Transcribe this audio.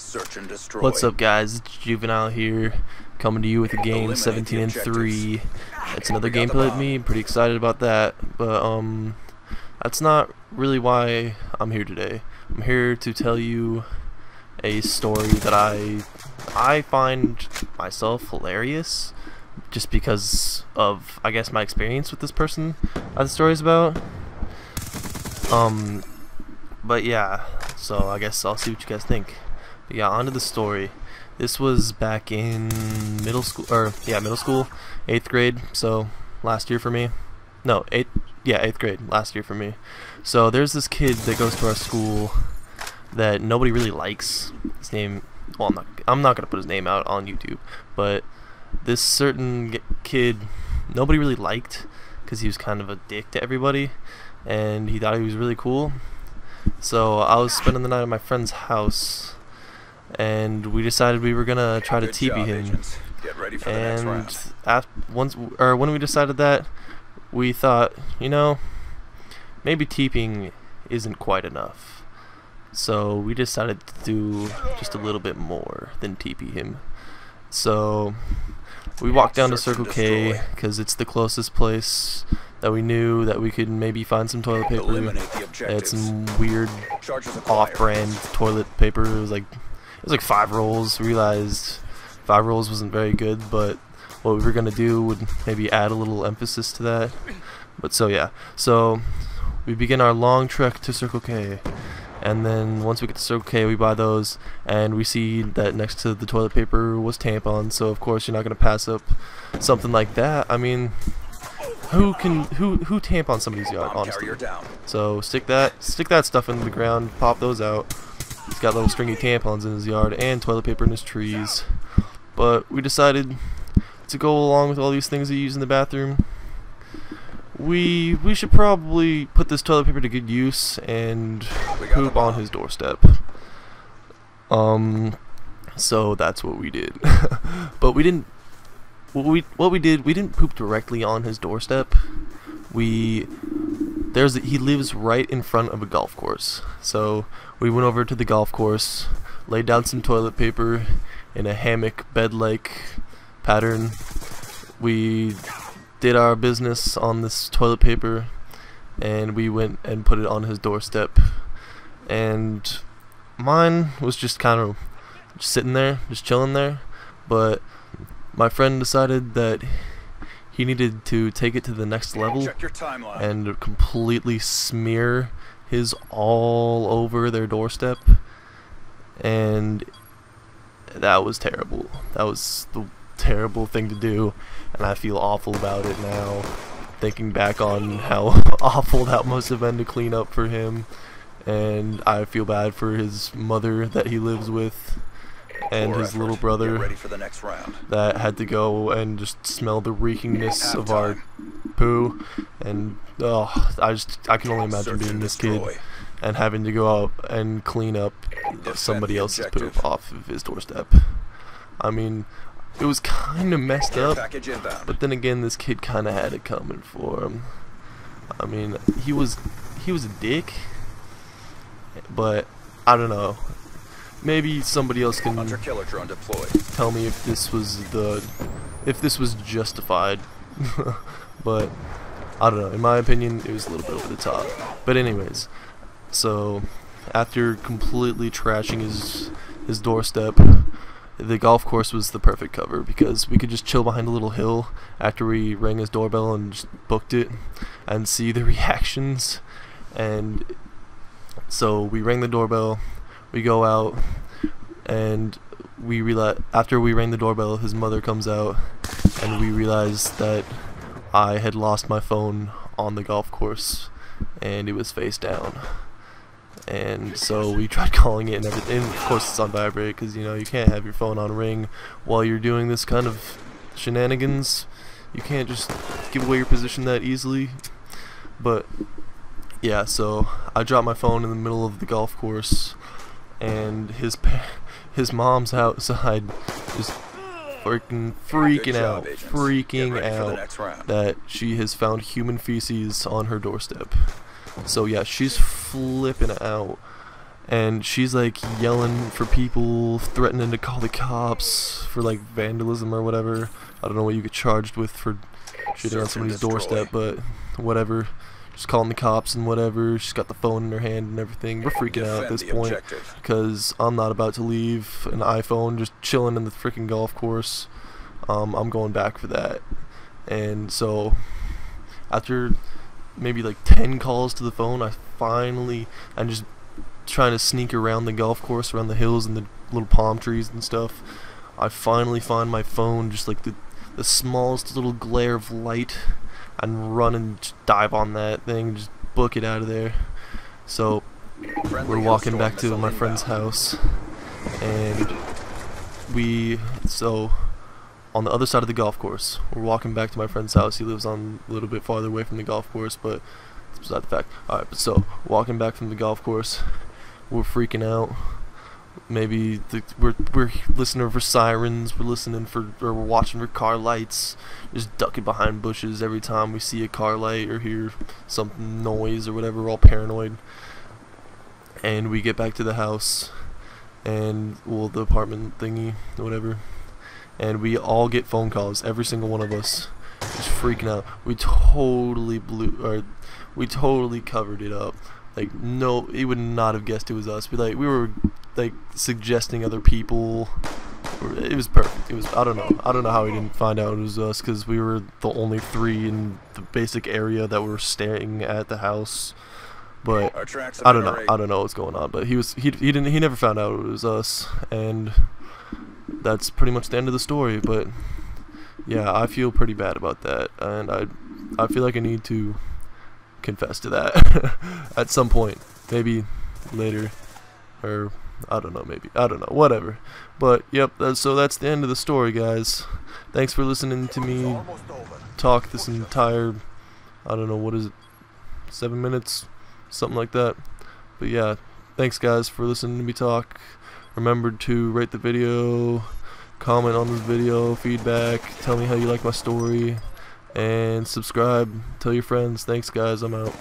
Search and destroy. What's up, guys? It's Juvenile here, coming to you with a game 17-3. It's another gameplay with me. I'm pretty excited about that, but that's not really why I'm here today. I'm here to tell you a story that I find myself hilarious, just because of, I guess, my experience with this person that the story's about. But yeah, so I guess I'll see what you guys think. But yeah, on to the story. This was back in middle school, 8th grade, so last year for me. No, 8th grade, last year for me. So there's this kid that goes to our school that nobody really likes. His name, well, I'm not gonna put his name out on YouTube, but this certain kid nobody really liked because he was kind of a dick to everybody, and he thought he was really cool. So I was spending the night at my friend's house, and we decided we were gonna try to TP him. Get ready for the next And when we decided that, we thought, you know, maybe TPing isn't quite enough. So we decided to do just a little bit more than TP him. So we walked down to Circle K because it's the closest place that we knew that we could maybe find some toilet paper. They had some weird off-brand toilet paper. It was like 5 rolls. We realized 5 rolls wasn't very good, but what we were gonna do would maybe add a little emphasis to that. But so yeah, so we begin our long trek to Circle K, and then once we get to Circle K, we buy those, and we see that next to the toilet paper was tampons. So of course you're not gonna pass up something like that. I mean, who tampons somebody's yard, honestly? So stick that stuff into the ground, pop those out. He's got little stringy tampons in his yard and toilet paper in his trees. But we decided to go along with all these things he used in the bathroom. We should probably put this toilet paper to good use and poop on his doorstep. So that's what we did. But we didn't. What we did, we didn't poop directly on his doorstep. He lives right in front of a golf course. So we went over to the golf course, laid down some toilet paper in a hammock bed-like pattern. We did our business on this toilet paper, and we went and put it on his doorstep. And mine was just kind of sitting there, just chilling there, but my friend decided that he needed to take it to the next level and completely smear his all over their doorstep, and that was terrible. That was the terrible thing to do, and I feel awful about it now, thinking back on how awful that must have been to clean up for him. And I feel bad for his mother that he lives with, and his little brother that had to go and just smell the reekingness of our poo. And I can only imagine being this kid and having to go out and clean up somebody else's poop off of his doorstep. I mean, it was kind of messed up, but then again, this kid kind of had it coming for him. I mean, he was a dick, but I don't know. Maybe somebody else can tell me if this was justified. But I don't know. In my opinion, it was a little bit over the top. But anyways, so after completely trashing his doorstep, the golf course was the perfect cover because we could just chill behind a little hill after we rang his doorbell and just booked it and see the reactions. And so we rang the doorbell. We go out, and we realize after we rang the doorbell, his mother comes out, and we realized that I had lost my phone on the golf course, and it was face down. And so we tried calling it and everything. Of course, it's on vibrate because you know you can't have your phone on ring while you're doing this kind of shenanigans. You can't just give away your position that easily. But yeah, so I dropped my phone in the middle of the golf course, and his mom's outside just freaking out that she has found human feces on her doorstep. So yeah, she's flipping out, and she's like yelling for people, threatening to call the cops for like vandalism or whatever. I don't know what you get charged with for shooting on somebody's doorstep, but whatever. Just calling the cops and whatever. She's got the phone in her hand and everything. We're freaking out at this point because I'm not about to leave an iPhone just chilling in the freaking golf course. I'm going back for that. And so after maybe like 10 calls to the phone, I'm just trying to sneak around the golf course, around the hills and the little palm trees and stuff. I finally find my phone, just like the smallest little glare of light, and run and just dive on that thing, just book it out of there. So we're walking back to my friend's house, and on the other side of the golf course, we're walking back to my friend's house. He lives on a little bit farther away from the golf course, but it's beside the fact. Alright, so walking back from the golf course, we're freaking out. Maybe we're listening for sirens, we're watching for car lights, just ducking behind bushes every time we see a car light or hear some noise or whatever. We're all paranoid. And we get back to the house, and the apartment thingy, whatever, and we all get phone calls, every single one of us, just freaking out. We totally covered it up. Like, no, he would not have guessed it was us. We were like suggesting other people. It was perfect. It was, I don't know how he didn't find out it was us, because we were the only 3 in the basic area that were staying at the house. But I don't know what's going on. But he never found out it was us, and that's pretty much the end of the story. But yeah, I feel pretty bad about that, and I feel like I need to confess to that at some point, maybe later, or I don't know, whatever. But yep, so that's the end of the story, guys. Thanks for listening to me talk this entire, I don't know, what is it, 7 minutes, something like that. But yeah, thanks guys for listening to me talk. Remember to rate the video, comment on this video, feedback, tell me how you like my story, and subscribe, tell your friends. Thanks guys, I'm out.